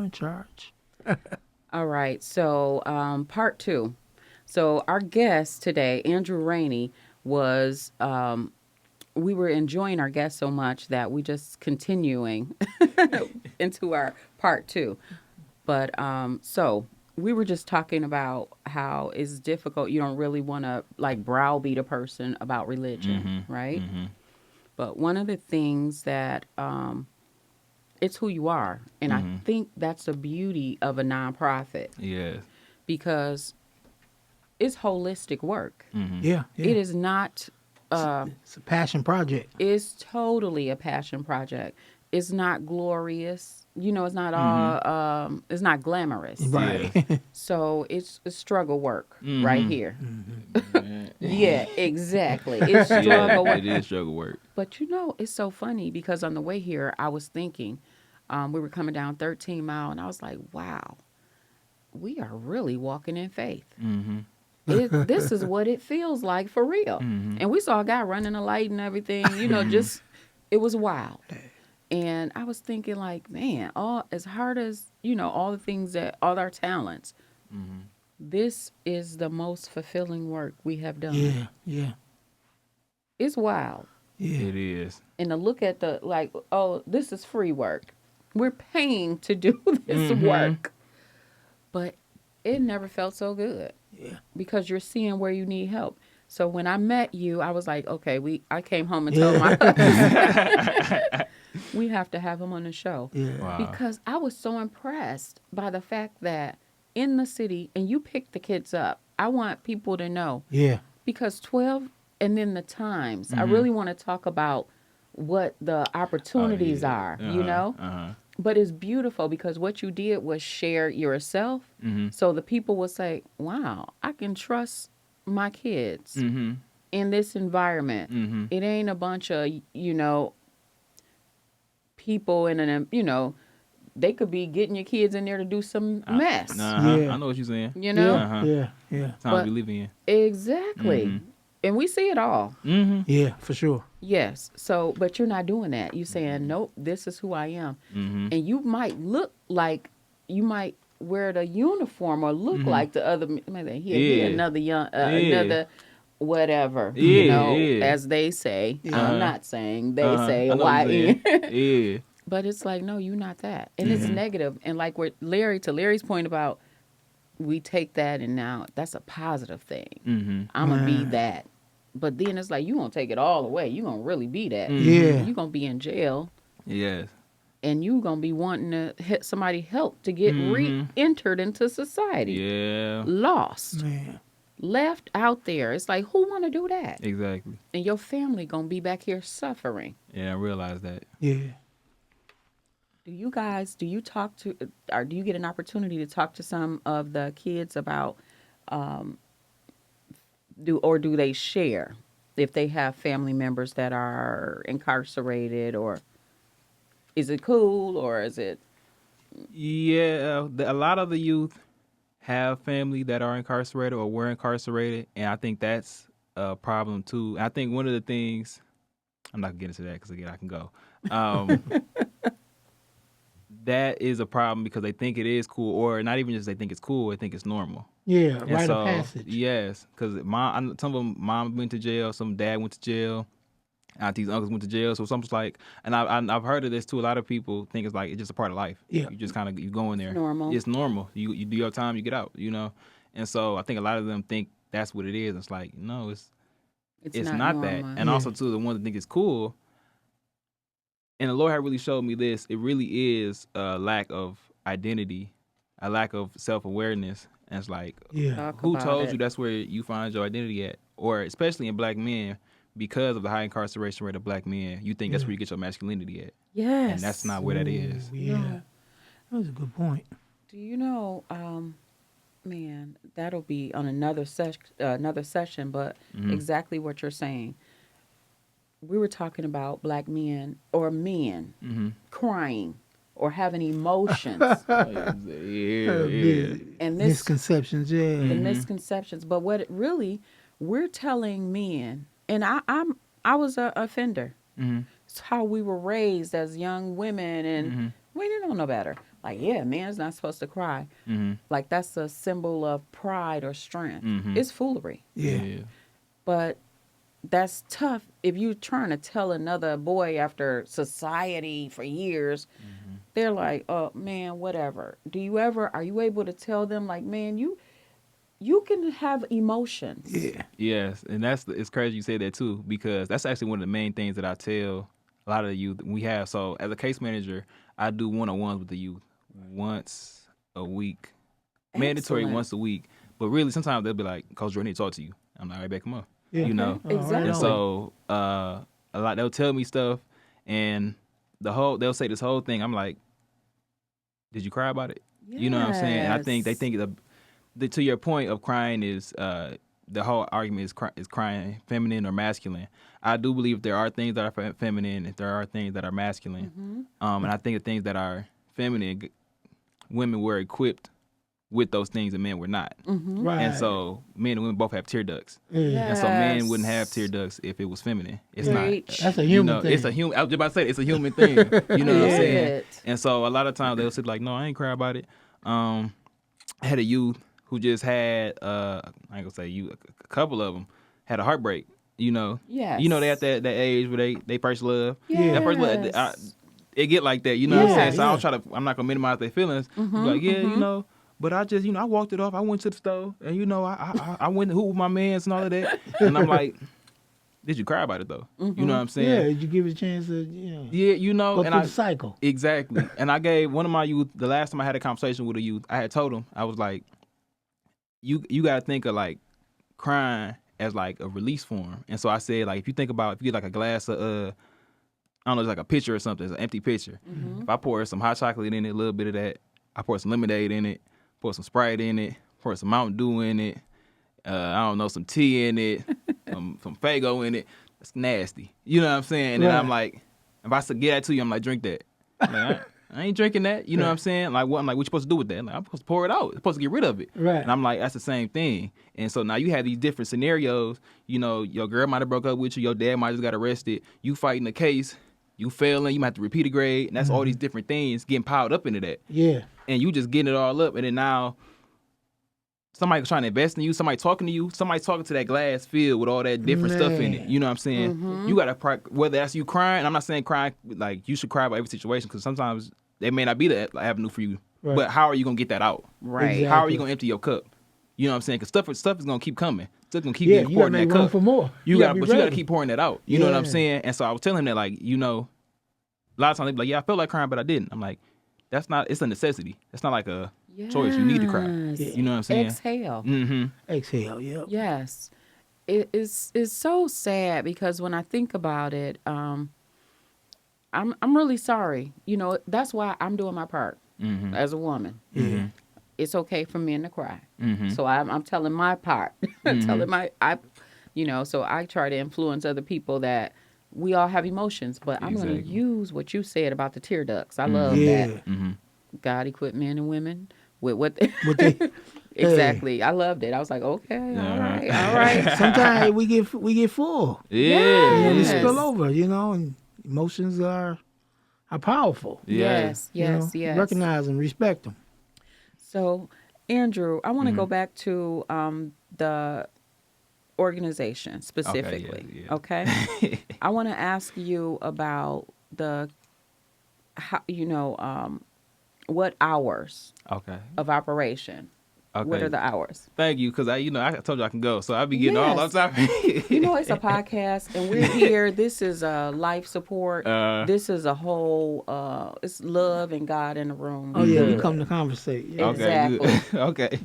In charge. All right. So, part two. So, our guest today, Andrew Rainey, was. We were enjoying our guest so much that we just continuing into our part two. But so we were just talking about how it's difficult. You don't really want to like browbeat a person about religion, Mhm. right? Mhm. But one of the things that it's who you are, and I Mhm. think that's the beauty of a nonprofit Yes. because it's holistic work. Mhm. Yeah, It yeah. is not. Uh, It's a passion project. it's totally a passion project. It's not glorious. You know, it's not Mhm. all. It's not glamorous. Right. Yes. So it's struggle work right Mhm. here. Yeah. Yeah, exactly. It's Yeah, struggle work. it is struggle work. But you know, it's so funny because on the way here, I was thinking, we were coming down 13 Mile, and I was like, wow, we are really walking in faith. Mhm. This is what it feels like for real. Mhm. And we saw a guy running a light and everything, Mhm. just it was wild. And I was thinking like, man, all as hard as, all the things that all our talents, Mhm. this is the most fulfilling work we have done. Yeah, yeah, It's wild. yeah. It is. And to look at the like, oh, this is free work. We're paying to do this Mhm. work. But it never felt so good Yeah. because you're seeing where you need help. So when I met you, I was like, okay, I came home and told my husband we have to have him on the show Yeah. Wow. because I was so impressed by the fact that in the city and you pick the kids up. I want people to know Yeah. because 12 and then the times. I Mhm. really want to talk about what the Oh opportunities yeah. are, Uh-huh. Uh-huh. But it's beautiful because what you did was share yourself. Mhm. So the people will say, wow, I can trust my kids Mhm. in this environment. Mhm. It ain't a bunch of, people in they could be getting your kids in there to do some mess, Uh-huh. I Yeah. know what you're saying. you know? Yeah. Uh-huh. Yeah. Yeah. Times we But live in. exactly. Mhm. And we see it all. Mhm. Yeah. For sure. Yes. So, but you're not doing that. You saying, Mhm. nope, this is who I am. Mhm. And you might look like you might wear the uniform or look Mhm. like the other. Maybe he Yeah. another young, Yeah. another whatever, Mm-hmm. Yeah. Yeah. as they say. Yeah. I'm Uh-huh. not saying they Uh-huh. say I know what you're saying. YN. Yeah. But it's like, no, you're not that. And it's Mhm. negative. And like where to Larry's point about we take that and now that's a positive thing. Mhm. I'm going to be Man. that. But then it's like, you going to take it all away. You going to really be that. Mhm. Yeah. You going to be in jail Yes. and you going to be wanting to hit somebody help to get Mhm. re-entered into society. Yeah. Lost. Man. Left out there. It's like, who want to do that? Exactly. And your family going to be back here suffering. Yeah, I realize that. Yeah. Do you talk to, or do you get an opportunity to talk to some of the kids about, um, do they share if they have family members that are incarcerated, or is it cool, or is it, Yeah, a lot of the youth have family that are incarcerated or were incarcerated, and I think that's a problem too. I think one of the things I'm not gonna get into that because again I can go. Um, that is a problem because they think it is cool, or not even just they think it's cool, they think it's normal. Yeah. And Rite of so passage. yes, because some of them mom went to jail, some dad went to jail, aunties, uncles went to jail. So someone's like, and I've heard of this too. A lot of people think it's like it's just a part of life. Yeah. You just kind of you go in it's there. normal? It's normal. You do your time, you get out. And so I think a lot of them think that's what it is. It's like no, It's it's not not that. normal. And Yeah. also too, the ones that think it's cool. And the Lord had really showed me this. It really is a lack of identity, a lack of self awareness. And it's like, Yeah. Talk who about told you it. that's where you find your identity at? Or especially in black men, because of the high incarceration rate of black men, you think that's Yeah. where you get your masculinity at. And that's Yes. not where that is. Ooh, yeah. No. That was a good point. Do you know, man, that'll be on another session, but Mm-hmm. exactly what you're saying. We were talking about black men or men Mm-hmm. crying or having emotions Yeah. and this Misconceptions. Yeah. the Mm-hmm. misconceptions. But what it really we're telling men, and I was a offender. Mm-hmm. It's how we were raised as young women, and Mm-hmm. we didn't know no better. like, yeah, man's not supposed to cry. Mm-hmm. Like that's a symbol of pride or strength. Mm-hmm. It's foolery. Yeah. But that's tough if you're trying to tell another boy after society for years. They're like, oh man, whatever. Are you able to tell them like, man, you can have emotions. Yeah. Yes, and it's crazy you say that too, because that's actually one of the main things that I tell a lot of the youth we have. So as a case manager, I do one-on-ones with the youth once a week, mandatory Excellent. once a week. But really, sometimes they'll be like, "Coach Jordan, I need to talk to you." I'm like, "All right, back, come on." Yeah. You know, All right Exactly. and on. so a lot they'll tell me stuff, and they'll say this whole thing. I'm like, "Did you cry about it?" You know what I'm saying? And I think they Yes. think to your point of crying is the whole argument is crying feminine or masculine. I do believe there are things that are feminine and there are things that are masculine. Mm-hmm. And I think the things that are feminine, women were equipped with those things and men were not. Mm-hmm. Right. And so men and women both have tear ducts. Yeah. And so men wouldn't have Yes. tear ducts if it was feminine. It's Preach. not. That's a You human know, thing. it's a human. I was just about to say it's a human thing. You know what I'm Yeah. saying? It. And so a lot of times they'll say like, "No, I ain't cry about it." I had a youth who just had I ain't gonna say you, a couple of them had a heartbreak. You know, Yes. you know they at that age where they first love. Yes. That first love, it get like that. You know what I'm Yeah, saying? So yeah. I'm not gonna minimize their feelings. Mhm, Be like, yeah, you mhm. know. But I just, I walked it off. I went to the store, and I went to hoop with my mans and all of that. And I'm like, did you cry about it though? You know what I'm saying? Yeah. Did you give it a chance to Yeah, you know, go and through the cycle? exactly. And I gave one of my youth, the last time I had a conversation with a youth, I had told him, I was like, you got to think of like crying as like a release form. And so I said, like, if you get like a glass of, I don't know, it's like a pitcher or something, it's an empty pitcher. Mm-hmm. If I pour some hot chocolate in it, a little bit of that, I pour some lemonade in it, pour some Sprite in it, pour some Mountain Dew in it, I don't know, some tea in it, some Faygo in it. It's nasty. You know what I'm saying? And then I'm Right. like, if I get that to you, I'm like, drink that. I'm like, I ain't drinking that. You know what I'm saying? Like, what? I'm like, what you supposed to do with that? I'm like, I'm supposed to pour it out. I'm supposed to get rid of it. Right. And I'm like, that's the same thing. And so now you have these different scenarios. You know, your girl might have broke up with you. Your dad might have just got arrested. You fighting the case. You failing. You might have to repeat a grade. And that's all these different things getting piled up into that. Yeah. And you just getting it all up. And then now somebody trying to invest in you, somebody talking to you, somebody talking to that glass filled with all that different stuff in it. Man. You know what I'm saying? You got to, whether that's you crying, I'm not saying crying, like you should cry about every situation because sometimes they may not be the avenue for you. Right. But how are you going to get that out? Right. Exactly. How are you going to empty your cup? You know what I'm saying? Because stuff is going to keep coming. Stuff going to keep Yeah. getting You gotta poured in make that room cup. for more. You got to ready. keep pouring that out. You know what I'm Yeah. saying? And so I was telling him that, like, you know, a lot of times they be like, yeah, I felt like crying, but I didn't. I'm like, it's a necessity. It's not like a choice. You need to cry. Yes. You know what I'm saying? Exhale. Mm-hmm. Exhale. Yep. Yes. It's so sad because when I think about it, I'm really sorry. You know, that's why I'm doing my part Mm-hmm. as a woman. Yeah. It's okay for men to cry. Mm-hmm. So I'm telling my part. So I try to influence other people that we all have emotions, but I'm going to Exactly. use what you said about the tear ducts. I love Yeah. that. Mm-hmm. God equipped men and women with what they, What they- exactly. I loved it. I was like, okay, Uh-huh. all right. Sometimes we get full. Yeah. We Yes. spill over. And emotions are powerful. Yes, yes, yes. Recognize and respect them. So, Andrew, I want to go back to the organization specifically. yeah. Okay. I want to ask you about what hours Okay. of operation. Okay. What are the hours? Thank you, because I told you I can go, so I be getting all Yes. off time. It's a podcast, and we're here. This is a life support. This is a whole. It's love and God in the room. Oh yeah, we Good. come to conversate. Yeah. Okay. Good. Exactly. Okay.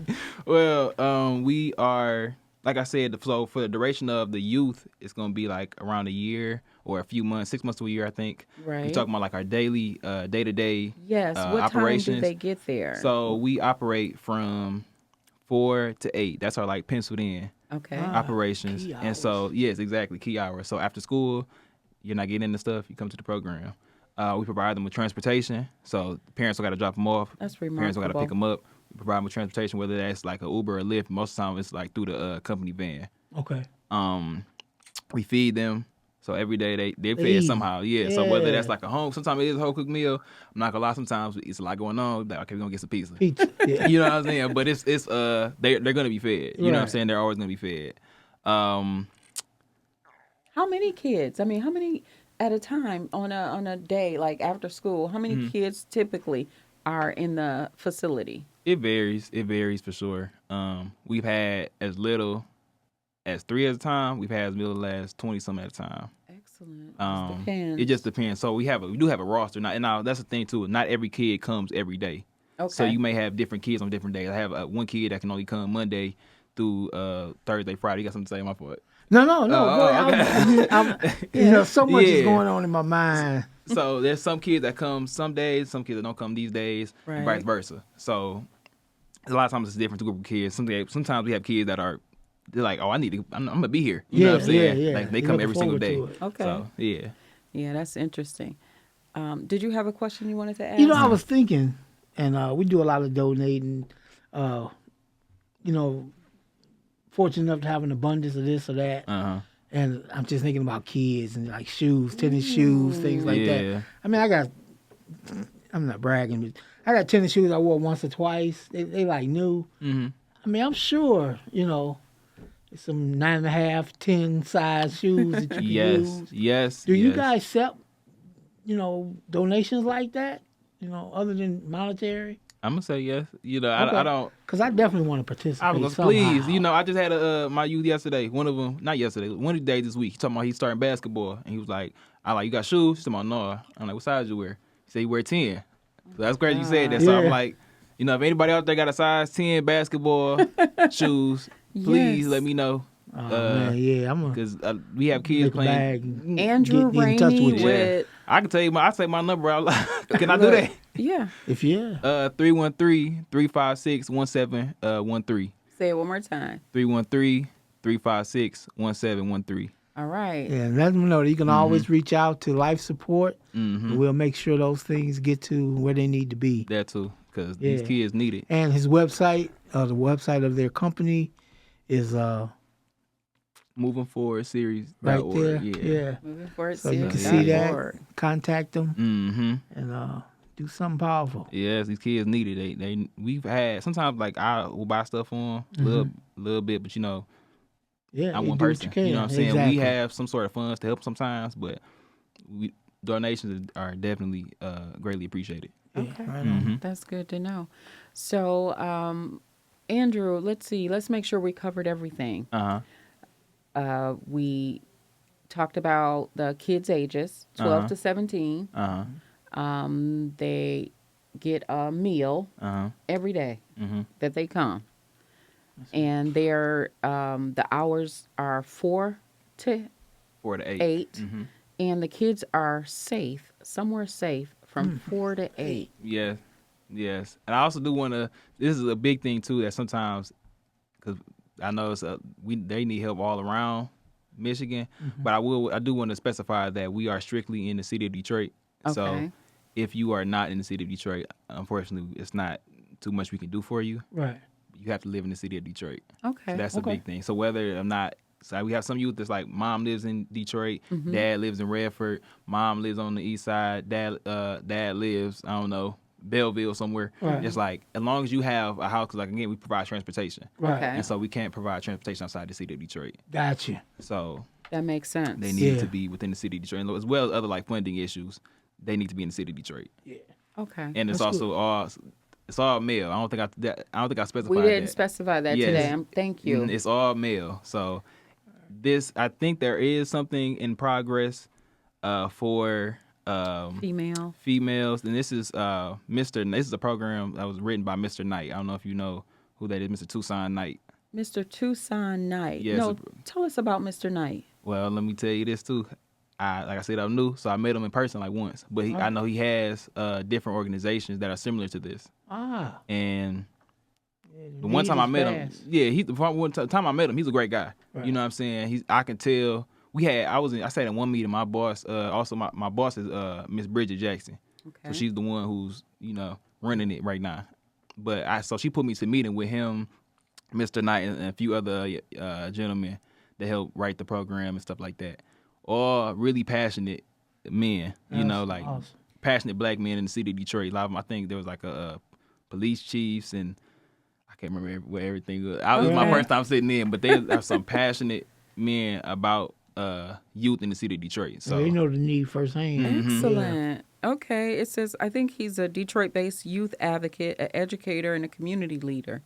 Well, we are, like I said, the flow for the duration of the youth, it's gonna be like around a year or a few months, 6 months to a year, I think. Right. We're talking about like our daily, day-to-day Yes. What time do operations. they get there? So we operate from 4 to 8. That's our like penciled in Okay. operations. key And so, yes, exactly, key hours. So after school, you're not getting into stuff, you come to the program. We provide them with transportation. So parents don't got to drop them off. That's Parents don't got to remarkable. pick them up. We provide them with transportation, whether that's like an Uber or Lyft. Most of the time, it's like through the company van. Okay. We feed them. So every day they They fed eat. somehow. Yeah. So whether that's Yeah. like a home, sometimes it is a home cooked meal. I'm not gonna lie. Sometimes it's a lot going on. Like, okay, we're gonna get some pizza. Pizza. Yeah. You know what I'm saying? But it's they're gonna be fed. You know what I'm Right. saying? They're always gonna be fed. Um, How many kids? I mean, how many at a time on a day like after school? How many kids typically are in the facility? it varies. It varies for sure. We've had as little as 3 at a time. We've had as little as 20 some at a time. Excellent. Just depends. It just depends. So we do have a roster. Now that's the thing too. Not every kid comes every day. Okay. So you may have different kids on different days. I have one kid that can only come Monday through Thursday, Friday. You got something to say? My fault. No. Go ahead. So much is Yeah. going on in my mind. So there's some kids that come some days, some kids that don't come these days, and vice Right. versa. So a lot of times it's a different group of kids. Sometimes we have kids that they're like, oh, I'm gonna be here. You know what I'm saying? Yeah. Like they You're come looking every single forward day. to it. Okay. So yeah. Yeah, that's interesting. Did you have a question you wanted to ask? You know, I was thinking, and we do a lot of donating. Fortunate enough to have an abundance of this or that. And I'm just thinking about kids and like shoes, tennis shoes, things like Yeah. that. I mean, I'm not bragging, but I got tennis shoes I wore once or twice. They like new. Mm-hmm. I mean, I'm sure, some 9.5, 10 size shoes that you can use. Yes. Do you guys accept, donations like that? Other than monetary? I'm gonna say yes. Okay. I don't. Because I definitely want to I participate was somehow. please. I just had my youth yesterday. One of them, not yesterday, one of the days this week. He talking about he's starting basketball, and he was like, you got shoes?" He's talking about, "No." I'm like, "What size you wear?" He said he wear 10. So that's crazy you said that. So I'm Yeah. like, if anybody out there got a size 10 basketball shoes, please Yes. let me know. Oh, man, yeah, I'm going to Because we have kids make a playing. bag and Andrew get in touch Rainey with you. with I can tell you, I say my number out loud. Can I do that? yeah. 313-356-1713. Say it one more time. 313-356-1713. All right. Yeah, and let them know that you can Mm-hmm. always reach out to life support, and we'll make sure those things get to where they need to be. That too, because these Yeah. kids need it. And his website, the website of their company, is Moving Forward Series. right there. Yeah. Moving forward. So you can Yeah. see that, contact them, Mm-hmm. and do something powerful. Yes, these kids need it. We've had sometimes like I will buy stuff on little bit, but Yeah, I'm you one do what person. you can. You know what I'm saying? Exactly. We have some sort of funds to help sometimes, but donations are definitely greatly appreciated. Okay. Right on. That's good to know. So, Andrew, let's see. Let's make sure we covered everything. We talked about the kids' ages, 12 to 17. They get a meal every day that they come. And the hours are 4 to 4 to 8. 8. And the kids are safe, somewhere safe from 4 to 8. Yes. And I also do want to. This is a big thing too. That sometimes, because I know they need help all around Michigan, but I do want to specify that we are strictly in the city of Detroit. So Okay. if you are not in the city of Detroit, unfortunately, it's not too much we can do for you. Right. You have to live in the city of Detroit. Okay. So that's a big thing. So whether or not, so we have some youth that's like mom lives in Detroit, dad lives in Redford, mom lives on the east side, dad lives, I don't know, Belleville somewhere. Right. It's like, as long as you have a house, 'cause like again, we provide transportation. Right. Okay. And so we can't provide transportation outside the city of Detroit. Gotcha. So That makes sense. they need Yeah. to be within the city of Detroit. And as well as other like funding issues, they need to be in the city of Detroit. Okay. And it's That's also it's all male. I don't think I specified We didn't that. specify that Yes. today. Thank you. It's all male. So I think there is something in progress for Female. females, and this is This is a program that was written by Mr. Knight. I don't know if you know who that is, Mr. Tucson Knight. Mr. Tucson Knight. Yes. No, tell us about Mr. Knight. Well, let me tell you this too. Like I said, I'm new, so I met him in person like once. But I know he has different organizations that are similar to this. Ah. And the need one time I is met him, fast. the time I met him, he's a great guy. Right. You know what I'm saying? I can tell. I sat in one meeting. My boss, also my boss is Miss Bridget Jackson. Okay. So she's the one who's running it right now. But so she put me to meeting with him, Mr. Knight, and a few other gentlemen that help write the program and stuff like that. all really passionate men. You know, like awesome. passionate black men in the city of Detroit. A lot of them, I think there was like a police chiefs and I can't remember where everything was. It was my first time sitting in, but there are some passionate men about youth in the city of Detroit. So you know the need firsthand. Excellent. Okay. It says, I think he's a Detroit-based youth advocate, an educator, and a community leader.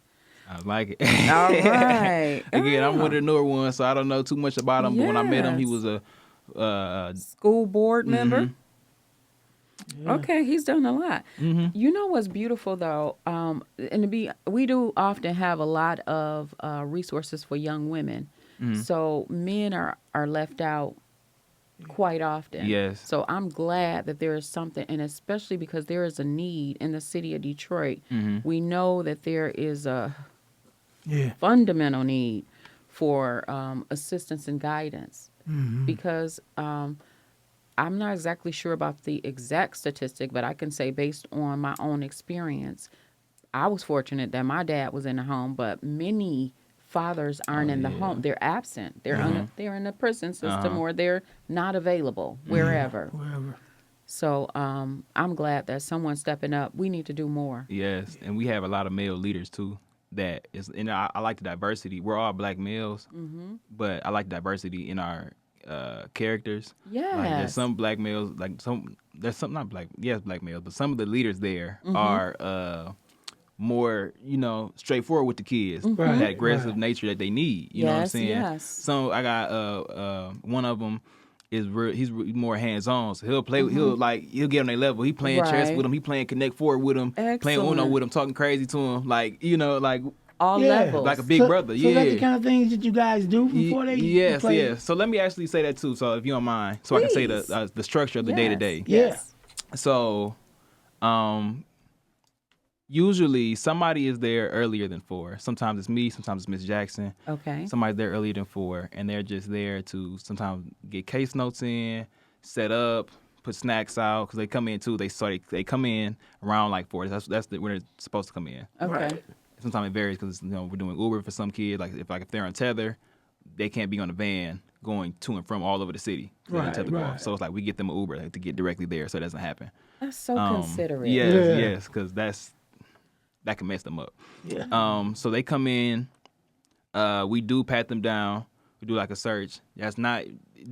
I like it. All right. Again, I'm one of the newer ones, so I don't know too much about him. But when I met him, he was a school board member. Yeah. Okay, he's done a lot. You know what's beautiful though, we do often have a lot of resources for young women. So men are left out quite often. Yes. So I'm glad that there is something, and especially because there is a need in the city of Detroit. We know that there is a fundamental need for assistance and guidance because I'm not exactly sure about the exact statistic, but I can say based on my own experience, I was fortunate that my dad was in the home, but many fathers aren't in the home. They're absent. They're they're in the prison system or they're not available wherever. So I'm glad that someone's stepping up. We need to do more. Yes, and we have a lot of male leaders too. That is, and I like the diversity. We're all black males, but I like diversity in our characters. Yes. Like there's some black males, there's some not black, black males, but some of the leaders there are more, straightforward with the kids. That aggressive nature that they need. You know what I'm saying? Yes. So I got one of them is he's more hands on. So he'll play. He'll get on their level. He playing chess with them. He playing Connect Four with them. Playing Uno with them. Talking crazy to him. All levels. Like a big brother. So that's the kind of things that you guys do before they play? Yes. So let me actually say that too. So if you don't mind, so Please. I can say the structure of the day to day. Yes. So, usually somebody is there earlier than 4. Sometimes it's me. Sometimes it's Miss Jackson. Okay. Somebody's there earlier than 4, and they're just there to sometimes get case notes in, set up, put snacks out because they come in too. They come in around like 4. That's when they're supposed to come in. Okay. Right. Sometimes it varies because we're doing Uber for some kids. Like if they're on tether, they can't be on a van going to and from all over the city. Right. So it's like we get them an Uber to get directly there, so it doesn't happen. That's so considerate. Yes, because that can mess them up. Yeah. So they come in. We do pat them down. We do like a search. That's not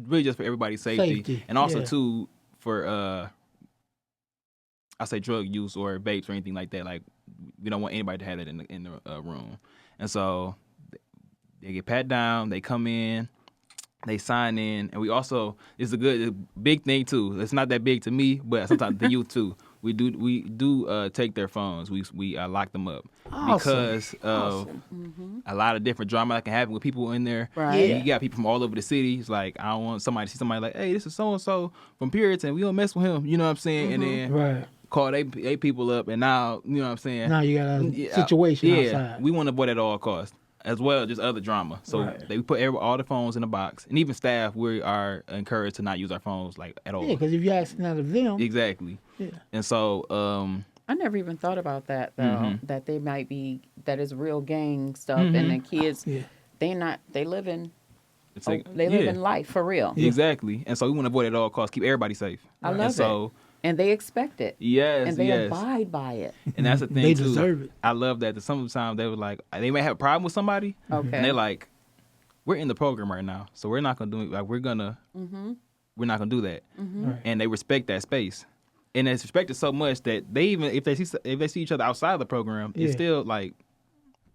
really just for everybody's safety. And also too for I say drug use or vapes or anything like that. Like we don't want anybody to have that in the room. And so they get pat down. They come in. They sign in, and we also it's a big thing too. It's not that big to me, but sometimes the youth too. We do take their phones. We lock them up because of a lot of different drama that can happen with people in there. Right. You got people from all over the city. It's like I don't want somebody to see somebody like, hey, this is so and so from Puritan. We don't mess with him. You know what I'm saying? And then call they people up, and now you know what I'm saying. Now you got a situation outside. We want to avoid at all costs. As well as just other drama. So they put all the phones in a box. And even staff, we are encouraged to not use our phones like at all. Yeah, because if you're asking out of them. Exactly. Yeah. And so... I never even thought about that, though, that they might be, that is real gang stuff. And the kids, they live in... They live in life for real. Yeah. Exactly. And so we want to avoid at all costs, keep everybody safe. I love it. And they expect it. Yes, and they abide by it. And that's the thing, they too. deserve it. I love that. Sometimes they were like, they may have a problem with somebody. Okay. And they're like, we're in the program right now, so we're not going to do it. Like, we're not going to do that. Right. And they respect that space. And it's respected so much that they even, if they see each other outside of the program, it's still like,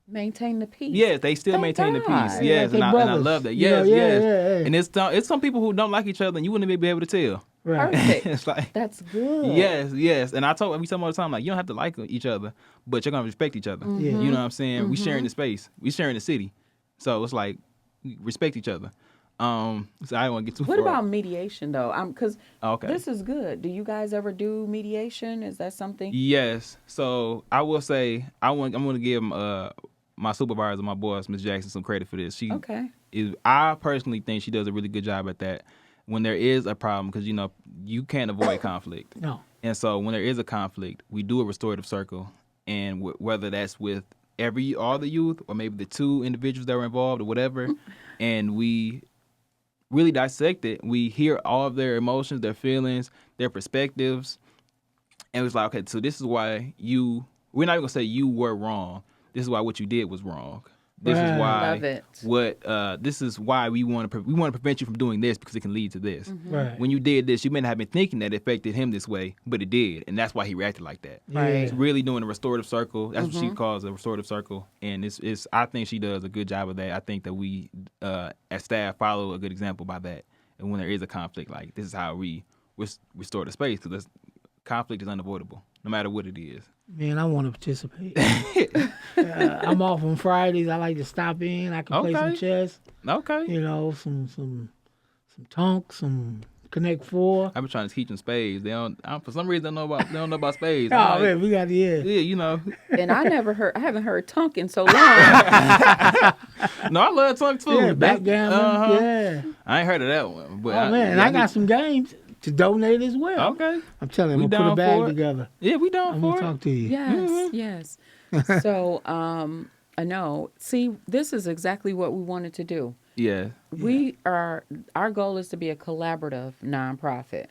maintain the peace. Yes, they still maintain the peace. Yes, and I love that. Yes, yes. And it's some people who don't like each other, and you wouldn't be able to tell. Right. Perfect. It's like that's good. Yes. And we tell them all the time, like, you don't have to like each other, but you're gonna respect each other. You know what I'm saying? We sharing the space. We sharing the city. So it's like we respect each other. So I don't want to get too far. What about mediation though? Because this is good. Do you guys ever do mediation? Is that something? Yes. So I will say I'm gonna give my supervisor, my boss, Ms. Jackson, some credit for this. I personally think she does a really good job at that. When there is a problem, because you can't avoid conflict. No. And so when there is a conflict, we do a restorative circle, and whether that's with all the youth or maybe the 2 individuals that were involved or whatever, and we really dissect it, we hear all of their emotions, their feelings, their perspectives, and it was like, okay, so this is why we're not even gonna say you were wrong. This is why what you did was wrong. This is why Love it. this is why we want to prevent you from doing this because it can lead to this. Mm-hmm. Right. When you did this, you may not have been thinking that it affected him this way, but it did, and that's why he reacted like that. Right. It's really doing a restorative circle. That's what she Mm-hmm. calls a restorative circle, and it's. I think she does a good job of that. I think that we, as staff, follow a good example by that. And when there is a conflict, like this is how we restore the space because conflict is unavoidable, no matter what it is. Man, I want to participate. I'm off on Fridays. I like to stop in. I can play some Okay. chess. Okay. You know, some tonk, some Connect Four. I've been trying to teach them spades. They don't. For some reason, they don't know about spades. Oh I'm like, man, we got yeah, you know. And I haven't heard Tunk in so long. No, I love tongue too. Yeah, backgammon. Uh-huh. Yeah. I ain't heard of that one, but Oh man, I got some games to donate as well. Okay. I'm telling you, We I'm gonna put a down bag for it. together. Yeah, we down I'm for gonna it. talk to you. Yes, yes. So, I know. See, this is exactly what we wanted to do. Yeah. Our goal is to be a collaborative nonprofit.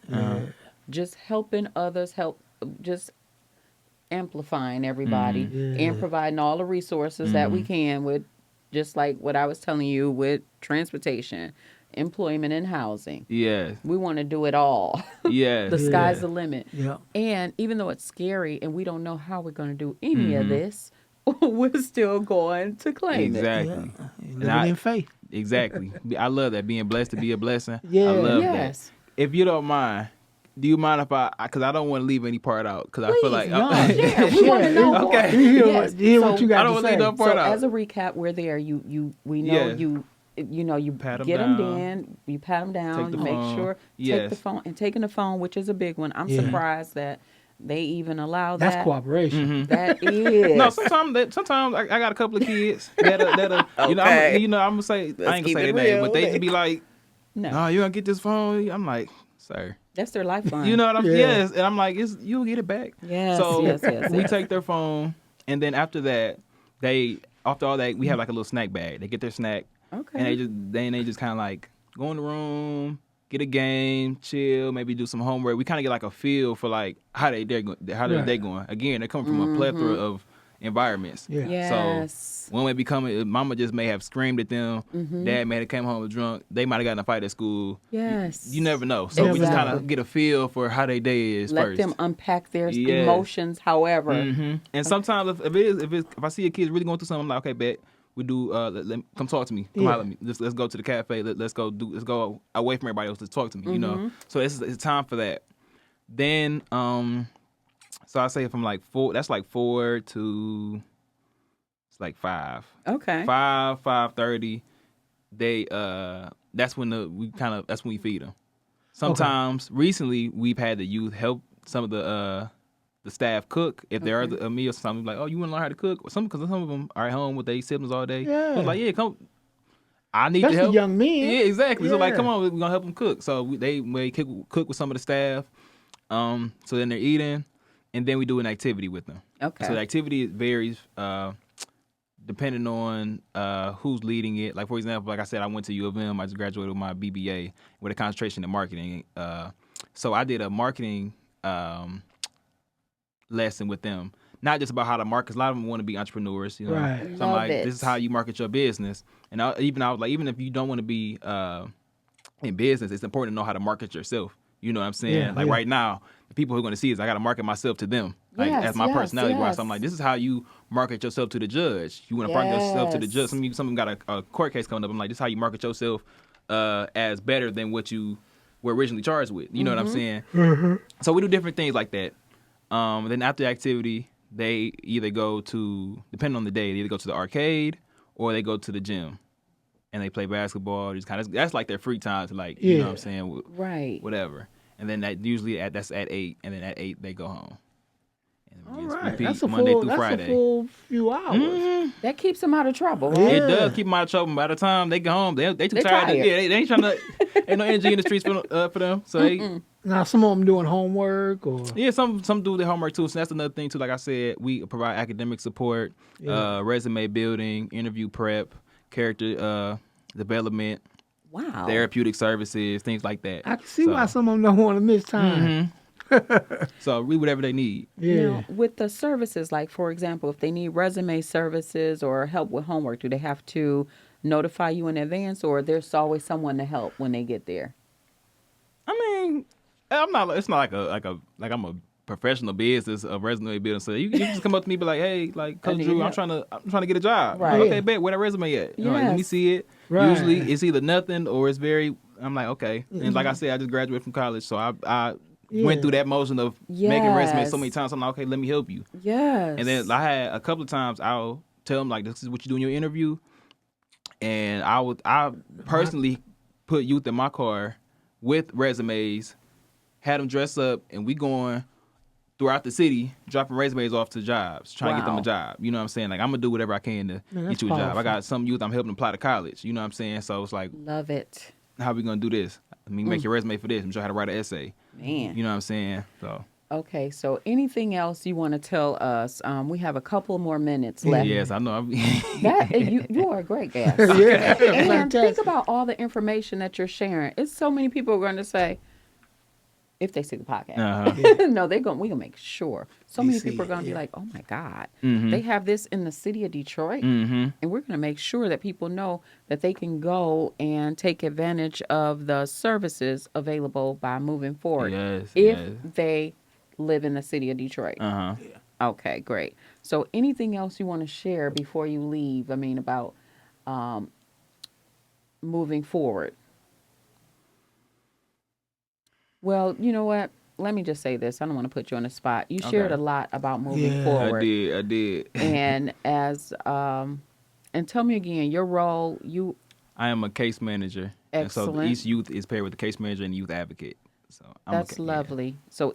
Just helping others, just amplifying everybody and providing all the resources that we can with, just like what I was telling you with transportation, employment, and housing. Yeah. We want to do it all. Yeah. The sky's the limit. Yeah. And even though it's scary and we don't know how we're going to do any of this, we're still going to claim it. Exactly. Living in faith. Exactly. I love that, being blessed to be a blessing. Yeah. I love Yes. that. If you don't mind, do you mind if because I don't want to leave any part out because I feel like No. Yeah, we want to know. Okay. You hear, Yes. what, you hear what So- you got I don't to wanna say. leave no part So out. as a recap, we're there. We know Yeah. you Pat 'em get them down. in, you pat them down, Take the you make phone. sure take Yes. the phone and taking the phone, which is a big one. I'm Yeah. surprised that they even allow that. That's cooperation. That is. No, sometimes I got a couple of kids that'll Okay. I'm gonna say I ain't gonna keep say it their name, real. but they just be like, No, "No, you gonna get this phone?" I'm like, "Sir." that's their lifeline. You know what I'm Yeah. Yes, and I'm like, you'll get it back. Yes, So yes. we take their phone, and then after that, after all that, we have like a little snack bag. They get their snack, Okay. and they just kind of like go in the room, get a game, chill, maybe do some homework. We kind of get like a feel for like how their day going. Again, they come from a plethora of environments. Yeah. Yes. So when we become, mama just may have screamed at them. Mm-hmm. Dad may have came home drunk. They might have gotten in a fight at school. Yes. You never know. So we just kind of get a feel for how their day is Let first. them unpack their Yes. emotions. However, And sometimes if I see a kid's really going through something, I'm like, okay, bet we do. Come talk to me. Come holler at me. Let's go to the cafe. Let's go away from everybody else. Let's talk to me. You know. So it's time for that. Then so I say from like 4. That's like 4 to it's like 5. okay. 5:30. They that's when we feed them. Sometimes recently we've had the youth help some of the staff cook if there are a meal. Sometimes like, oh, you want to learn how to cook? Because some of them are at home with their siblings all day. Yeah. So it's like, yeah, come. I need That's to the help. young men. Yeah, exactly. So like, Yeah. come on, we're gonna help them cook. So they may cook with some of the staff. So then they're eating, and then we do an activity with them. Okay. So the activity varies depending on who's leading it. Like, for example, like I said, I went to U of M. I just graduated with my BBA with a concentration in marketing. So I did a marketing lesson with them. Not just about how to market, 'cause a lot of them want to be entrepreneurs. You know? Right. So I'm Love like, it. this is how you market your business. And I was like, even if you don't want to be in business, it's important to know how to market yourself. You know what I'm saying? Yeah, like yeah. right now, the people who are going to see is I got to market myself to them. Like Yes, as my yes, personality wise. So I'm yes. like, this is how you market yourself to the judge. You want to market yourself to the judge. Yes. Some of them got a court case coming up. I'm like, this is how you market yourself as better than what you were originally charged with. You know what I'm saying? So we do different things like that. Then after the activity, they either go to, depending on the day, they either go to the arcade or they go to the gym. And they play basketball. Just kind of, that's like their free time to like, you know what I'm saying? Right. Whatever. And then that usually that's at 8, and then at 8 they go home. And All we just right. repeat That's a Monday full. through That's Friday. a full few hours. That keeps them out of trouble, Yeah. right? It does keep them out of trouble. By the time they go home, they too They tired. tired. Yeah, they ain't trying to. Ain't no energy in the streets for them. So they, Now some of them doing homework or yeah, some do their homework too. So that's another thing too. Like I said, we provide academic support, resume building, interview prep, character development. Wow. therapeutic services, things like that. I can see why some of them don't want to miss time. So read whatever they need. Yeah. Now, with the services, like for example, if they need resume services or help with homework, do they have to notify you in advance, or there's always someone to help when they get there? I mean, I'm not. It's not like I'm a professional business of resume building. So you can just come up to me and be like, hey, like Coach need Drew, help. I'm trying to get a job. Right. I'm like, okay, Yeah. bet where that resume at? All right, let me Yes. see it. Right. Usually it's either nothing or it's very. I'm like, okay. And like I said, I just graduated from college, so I went through that motion of making resumes so many Yes. times. I'm like, okay, let me help you. Yes. And then I had a couple of times I'll tell them like, this is what you do in your interview, and I personally put youth in my car with resumes, had them dress up, and we going throughout the city dropping resumes off to jobs, trying to get them Wow. a job. You know what I'm saying? Like, I'm gonna do whatever I can to Man, get that's you a job. I powerful. got some youth I'm helping them apply to college. You know what I'm saying? So it's like, Love it. how we gonna do this? I mean, make your resume for this. I'm sure how to write an essay. Man. You know what I'm saying? So Okay, so anything else you want to tell us? We have a couple more minutes left. yes, I know. You are a great guest. Yeah. And Fantastic. think about all the information that you're sharing. It's so many people are going to say, if they see the podcast, no, we gonna make sure. So They many see people are it, gonna be yeah. like, oh my God, Mm-hmm. they have this in the city of Detroit, and we're gonna make sure that people know that they can go and take advantage of the services available by moving forward Yes, if yes. they live in the city of Detroit. Uh-huh. Okay, great. So anything else you want to share before you leave? I mean, about moving forward. Well, you know what? Let me just say this. I don't want to put you on the spot. You shared a Okay. lot about moving Yeah. forward. I did. And as and tell me again, your role, I am a case manager. And so Excellent. each youth is paired with a case manager and a youth advocate. So that's yeah. lovely. So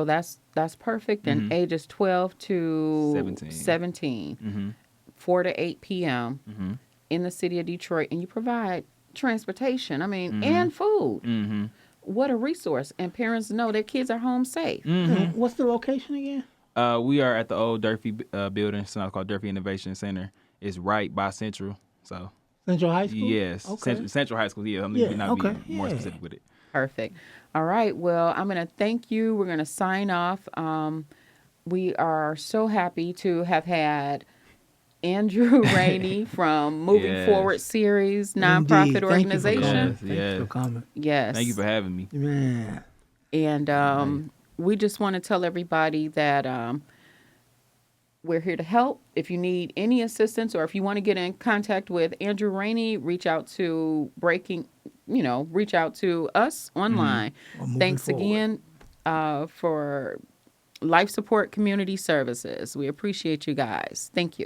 that's perfect. And ages 12 to 17, 4 to 8 p.m. In the city of Detroit, and you provide transportation. I mean, and food. Mm-hmm. What a resource. And parents know their kids are home safe. Mm-hmm. What's the location again? We are at the old Durfee building. It's now called Durfee Innovation Center. It's right by Central. So Central High School? yes, Okay. Central High School. Yeah, I'm Yeah, not okay, be more yeah. specific with it. Perfect. All right. Well, I'm going to thank you. We're going to sign off. We are so happy to have had Andrew Rainey from Moving Yes. Forward Series Indeed. nonprofit Thank you for organization. coming. Yes, Thank yes. you for coming. Yes. Thank you for having me. Man. And we just want to tell everybody that we're here to help. If you need any assistance or if you want to get in contact with Andrew Rainey, reach out to reach out to us online. Or Moving Thanks Forward. again for Life Support Community Services. We appreciate you guys. Thank you.